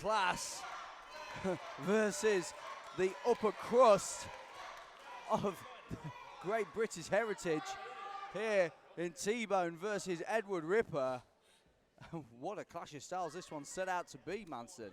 class versus the upper crust of great British heritage here in T-Bone versus Edward Ripper. What a clash of styles this one set out to be, Manson.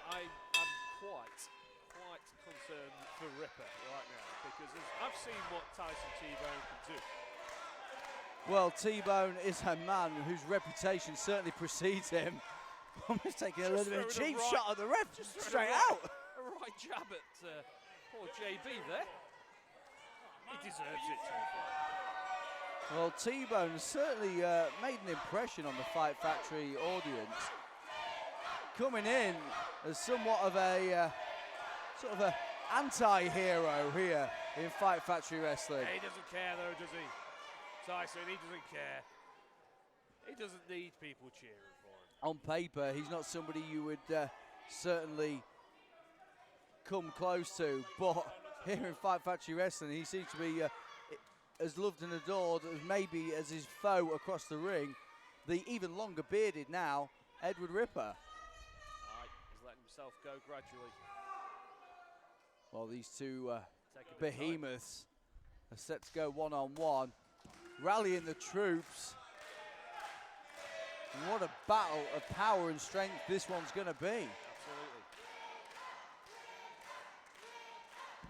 I am quite concerned for Ripper right now, because I've seen what Tyson T-Bone can do. Well, T-Bone is a man whose reputation certainly precedes him. Almost taking a little bit of a cheap shot at the ref, just straight out. A right jab at poor JB there. He deserves it, to be fair. Well, T-Bone certainly made an impression on the Fight Factory audience, coming in as somewhat of a sort of an anti-hero here in Fight Factory Wrestling. Yeah, he doesn't care though, does he? Tyson, he doesn't care. He doesn't need people cheering for him. On paper, he's not somebody you would certainly come close to, but here in Fight Factory Wrestling, he seems to be as loved and adored as maybe as his foe across the ring, the even longer bearded now, Edward Ripper. Right, he's letting himself go gradually. Well, these two behemoths are set to go one-on-one, rallying the troops. And what a battle of power and strength this one's going to be.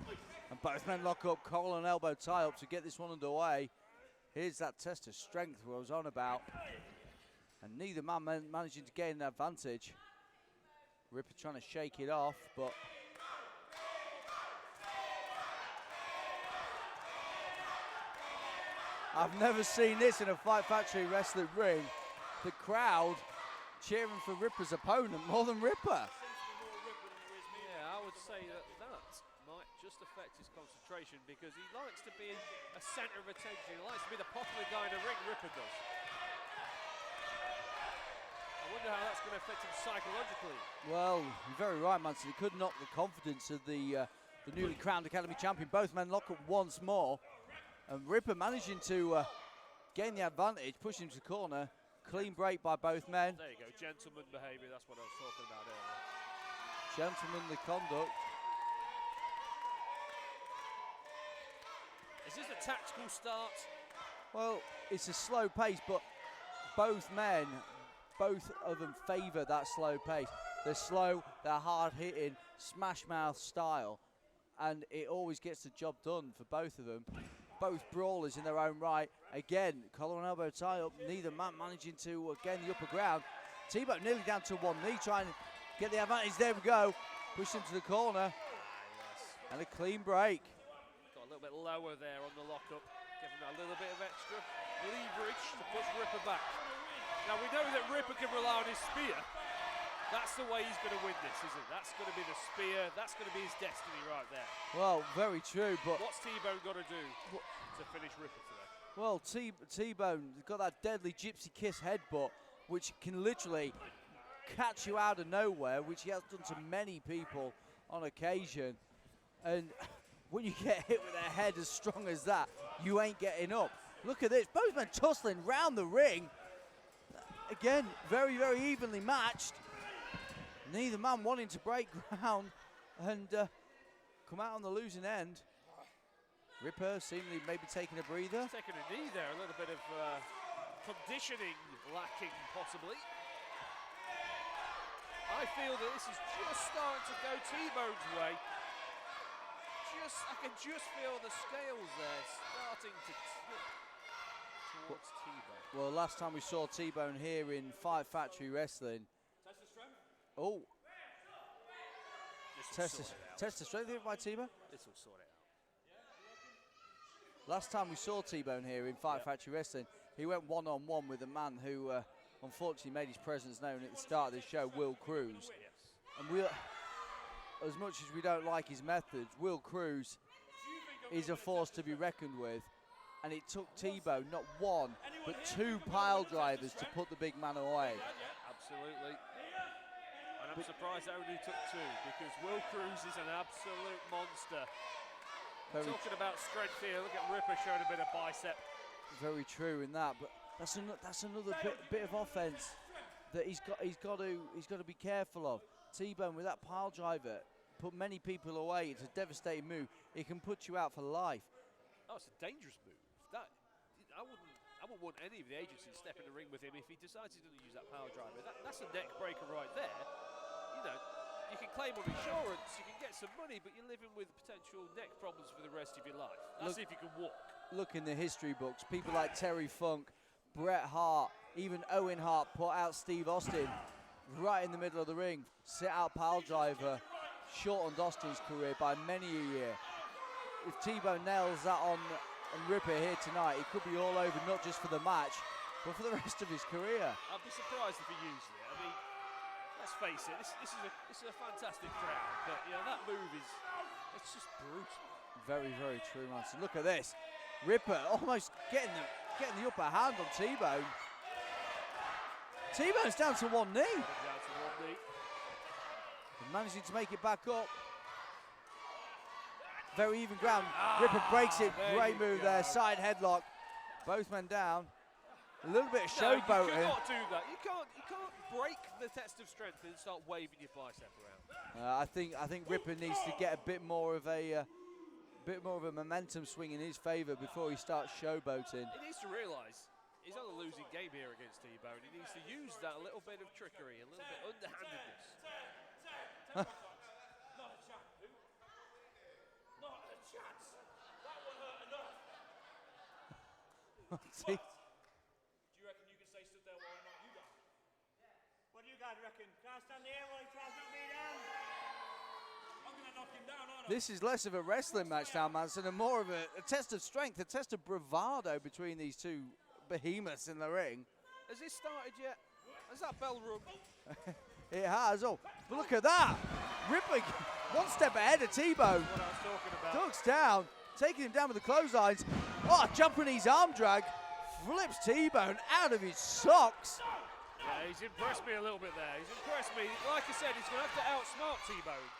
Absolutely. And both men lock up, collar and elbow tie up to get this one underway. Here's that test of strength I was on about. And neither man managing to gain an advantage. Ripper trying to shake it off, but I've never seen this in a Fight Factory Wrestling ring. The crowd cheering for Ripper's opponent more than Ripper. Yeah, I would say that might just affect his concentration, because he likes to be a centre of attention. He likes to be the popular guy in the ring, Ripper does. I wonder how that's going to affect him psychologically. Well, you're very right, Manson. It could knock the confidence of the newly crowned Academy champion. Both men lock up once more. And Ripper managing to gain the advantage, push him to the corner. Clean break by both men. There you go, gentleman behaviour, that's what I was talking about earlier. Gentlemanly conduct. Is this a tactical start? Well, it's a slow pace, but both of them favour that slow pace. They're slow, they're hard-hitting, smash-mouth style, and it always gets the job done for both of them. Both brawlers in their own right. Again, collar and elbow tie up. Neither man managing to gain the upper ground. T-Bone nearly down to one knee, trying to get the advantage. There we go. Push him to the corner. Yes. And a clean break. Got a little bit lower there on the lockup. Give him a little bit of extra leverage to push Ripper back. Now we know that Ripper can rely on his spear. That's the way he's going to win this, isn't it? That's going to be the spear. That's going to be his destiny right there. Well, very true, but what's T-Bone got to do to finish Ripper today? Well, T-Bone got that deadly gypsy kiss headbutt, which can literally catch you out of nowhere, which he has done to many people on occasion. And when you get hit with a head as strong as that, you ain't getting up. Look at this, both men tussling round the ring. Again, very, very evenly matched. Neither man wanting to break ground and come out on the losing end. Ripper seemingly maybe taking a breather. He's taking a knee there, a little bit of conditioning lacking possibly. I feel that this is just starting to go T-Bone's way. I can just feel the scales there starting to tip towards T-Bone. Well, last time we saw T-Bone here in Fight Factory Wrestling. Oh. Test the strength by T-Bone? This will sort it out. Last time we saw T-Bone here in Fight Factory Wrestling, he went one-on-one with a man who unfortunately made his presence known at the start of this show, Will Cruz. Yes. And as much as we don't like his methods, Will Cruz is a force to be reckoned with. And it took T-Bone not one, but two pile drivers to put the big man away. Absolutely. And I'm surprised that only took two, because Will Cruz is an absolute monster. Talking about strength here, look at Ripper showing a bit of bicep. Very true in that, but that's another bit of offense that he's got to be careful of. T-Bone with that pile driver put many people away. It's a devastating move. It can put you out for life. Oh, it's a dangerous move. I wouldn't want any of the agencies step in the ring with him if he decides he's going to use that power driver. That's a neck breaker right there. You know, you can claim on insurance, you can get some money, but you're living with potential neck problems for the rest of your life. That's if you can walk. Look in the history books, people like Terry Funk, Bret Hart, even Owen Hart put out Steve Austin right in the middle of the ring. Sit out pile driver, shortened Austin's career by many a year. If T-Bone nails that on Ripper here tonight, it could be all over, not just for the match, but for the rest of his career. I'd be surprised if he used it. I mean, let's face it, this is a fantastic crowd, but you know, that move it's just brutal. Very, very true, Manson. Look at this. Ripper almost getting the upper hand on T-Bone. T-Bone's down to one knee. Down to one knee. And managing to make it back up. Very even ground. Ripper breaks it. Great move there. Side headlock. Both men down. A little bit of showboating. You cannot do that. You can't break the test of strength and start waving your bicep around. I think Ripper needs to get a bit more of a momentum swing in his favour before he starts showboating. He needs to realise he's on a losing game here against T-Bone. He needs to use that little bit of trickery, a little bit underhandedness. Not a chance. That one hurt enough. See? Do you reckon you can stay stood there while I knock you down? What do you guys reckon? Can I stand here while he tries to knock me down? I'm going to knock him down, aren't I? This is less of a wrestling match now, Manson, and more of a test of strength, a test of bravado between these two behemoths in the ring. Has this started yet? Has that bell rung? It has. Oh, but look at that. Ripper one step ahead of T-Bone. What I was talking about. Ducks down, taking him down with the clotheslines. Oh, Japanese arm drag. Flips T-Bone out of his socks. Yeah, he's impressed me a little bit there. He's impressed me. Like I said, he's going to have to outsmart T-Bone.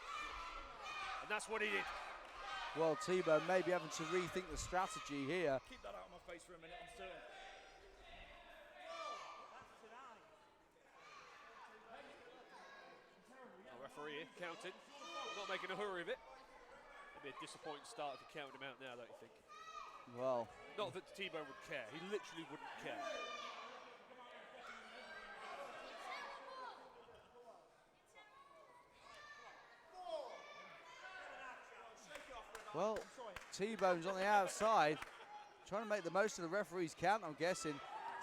And that's what he did. Well, T-Bone may be having to rethink the strategy here. Keep that out of my face for a minute, I'm certain. Referee counting, not making a hurry of it. It'd be a disappointing start if he counted him out now, don't you think? Well, not that T-Bone would care. He literally wouldn't care. Well, T-Bone's on the outside, trying to make the most of the referee's count, I'm guessing.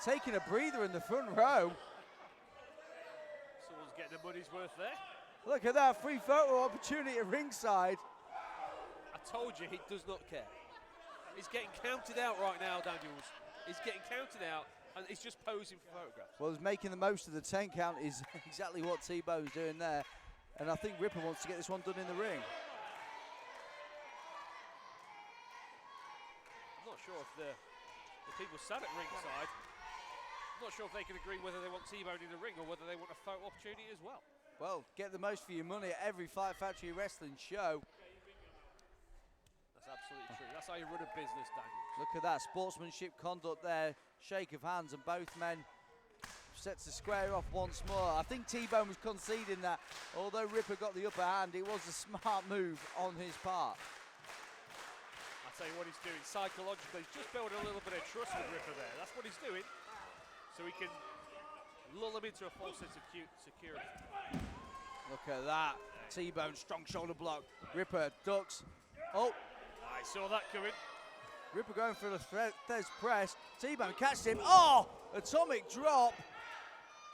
Taking a breather in the front row. Someone's getting the money's worth there. Look at that, free photo opportunity at ringside. I told you he does not care. He's getting counted out right now, Daniels. He's getting counted out, and he's just posing for photographs. Well, he's making the most of the 10 count is exactly what T-Bone's doing there. And I think Ripper wants to get this one done in the ring. I'm not sure if the people sat at ringside, I'm not sure if they can agree whether they want T-Bone in the ring or whether they want a photo opportunity as well. Well, get the most for your money at every Fight Factory Wrestling show. That's absolutely true. That's how you run a business, Daniel. Look at that, sportsmanship conduct there. Shake of hands, and both men set to square off once more. I think T-Bone was conceding that, although Ripper got the upper hand, it was a smart move on his part. I'll tell you what he's doing psychologically. He's just building a little bit of trust with Ripper there. That's what he's doing. So he can lull him into a false sense of security. Look at that. T-Bone, strong shoulder block. Ripper ducks. Oh. I saw that coming. Ripper going for the Thez press. T-Bone catches him. Oh, atomic drop.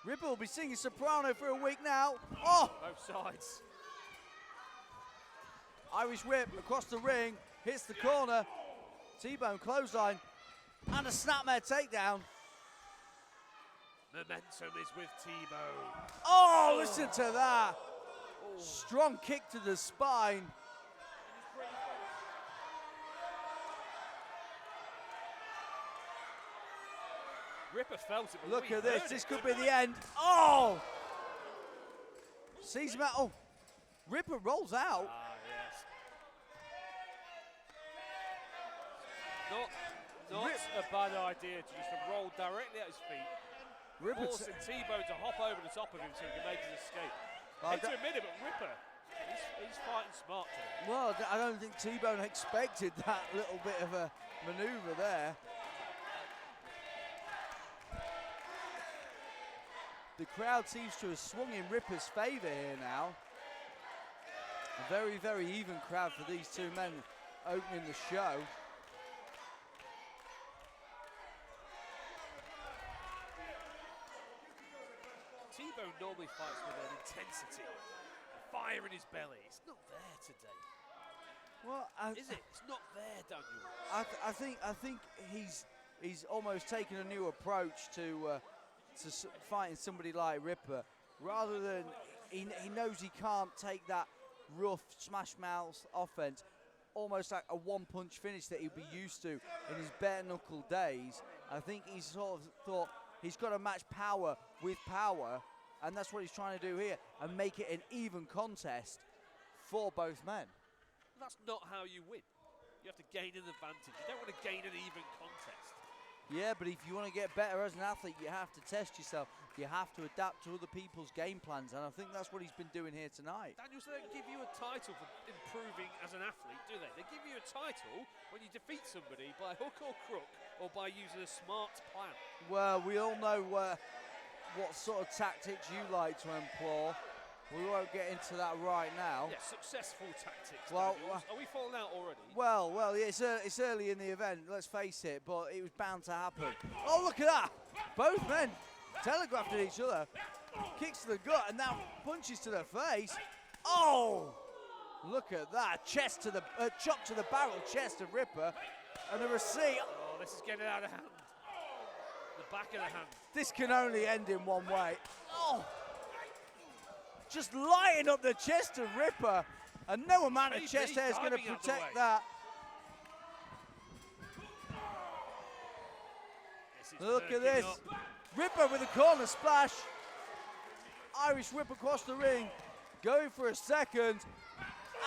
Ripper will be singing soprano for a week now. Oh. Both sides. Irish whip across the ring. Hits the corner. T-Bone clothesline. And a snapmare takedown. Momentum is with T-Bone. Oh, listen to that. Strong kick to the spine. Ripper felt it. Look at this. This could be the end. Oh! Sees him out. Oh, Ripper rolls out. Ah, yes. Not a bad idea to just roll directly at his feet. Ripper forcing T-Bone to hop over the top of him so he can make his escape. Well, Hate to admit it, but Ripper, he's fighting smart today. well, I don't think T-Bone expected that little bit of a manoeuvre there. The crowd seems to have swung in Ripper's favour here now. A very, very even crowd for these two men opening the show. T-Bone normally fights with an intensity, a fire in his belly. It's not there today. Well, Is it? It's not there, Daniel. I think he's almost taken a new approach to fighting somebody like Ripper, rather than he knows he can't take that rough smash mouth offense, almost like a one-punch finish that he'd be used to in his bare knuckle days. I think he's sort of thought he's got to match power with power, and that's what he's trying to do here, and make it an even contest for both men. That's not how you win. You have to gain an advantage. You don't want to gain an even contest. Yeah, but if you want to get better as an athlete, you have to test yourself. You have to adapt to other people's game plans, and I think that's what he's been doing here tonight. Daniel, so they don't give you a title for improving as an athlete, do they? They give you a title when you defeat somebody by hook or crook or by using a smart plan. Well, we all know what sort of tactics you like to employ. We won't get into that right now. Yeah, successful tactics. Well, are we falling out already? Well, yeah, it's early in the event, let's face it, but it was bound to happen. Oh, look at that! Both men telegraphed at each other. Kicks to the gut and now punches to the face. Oh! Look at that. Chest to the chop to the barrel, chest of Ripper. And a receipt. Oh, this is getting out of hand. The back of the hand. This can only end in one way. Oh! Just lighting up the chest of Ripper, and no amount of chest hair is going to protect that. Look at this. Ripper with a corner splash. Irish whip across the ring. Going for a second.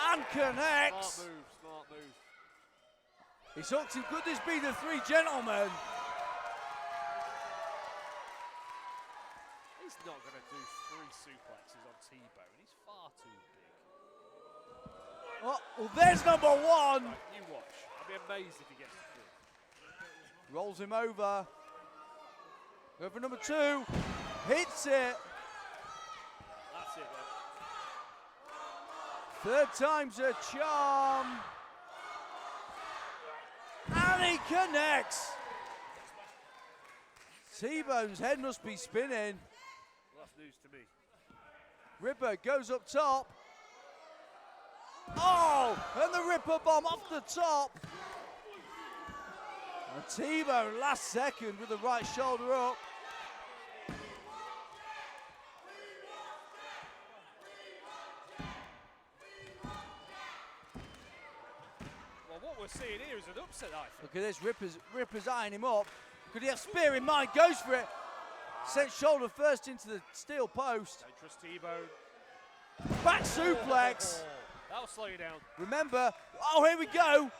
And connects. Smart move, smart move. He's hooked him. Could this be the three gentlemen? He's not going to do 3 suplexes on T-Bone. He's far too big. Oh, well, there's number 1. Right, you watch. I'll be amazed if he gets the 3. Rolls him over. Go for number 2. Hits it. That's it then. Third time's a charm. And he connects. T-Bone's head must be spinning. Well, that's news to me. Ripper goes up top. Oh, and the Ripper bomb off the top. And T-Bone last second with the right shoulder up. Well, what we're seeing here is an upset, I think. Look at this, Ripper's eyeing him up. Could he have spear in mind? Goes for it. Sent shoulder first into the steel post. Don't trust T-Bone. Back suplex. That'll slow you down. Remember, oh, here we go.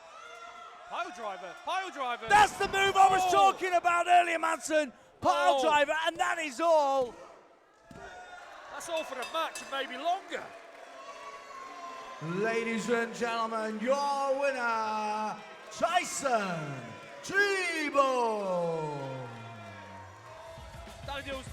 Pile driver, pile driver. That's the move I was talking about earlier, Manson. Pile driver, and that is all. That's all for the match and maybe longer. Ladies and gentlemen, your winner, Tyson T-Bone. Daniels.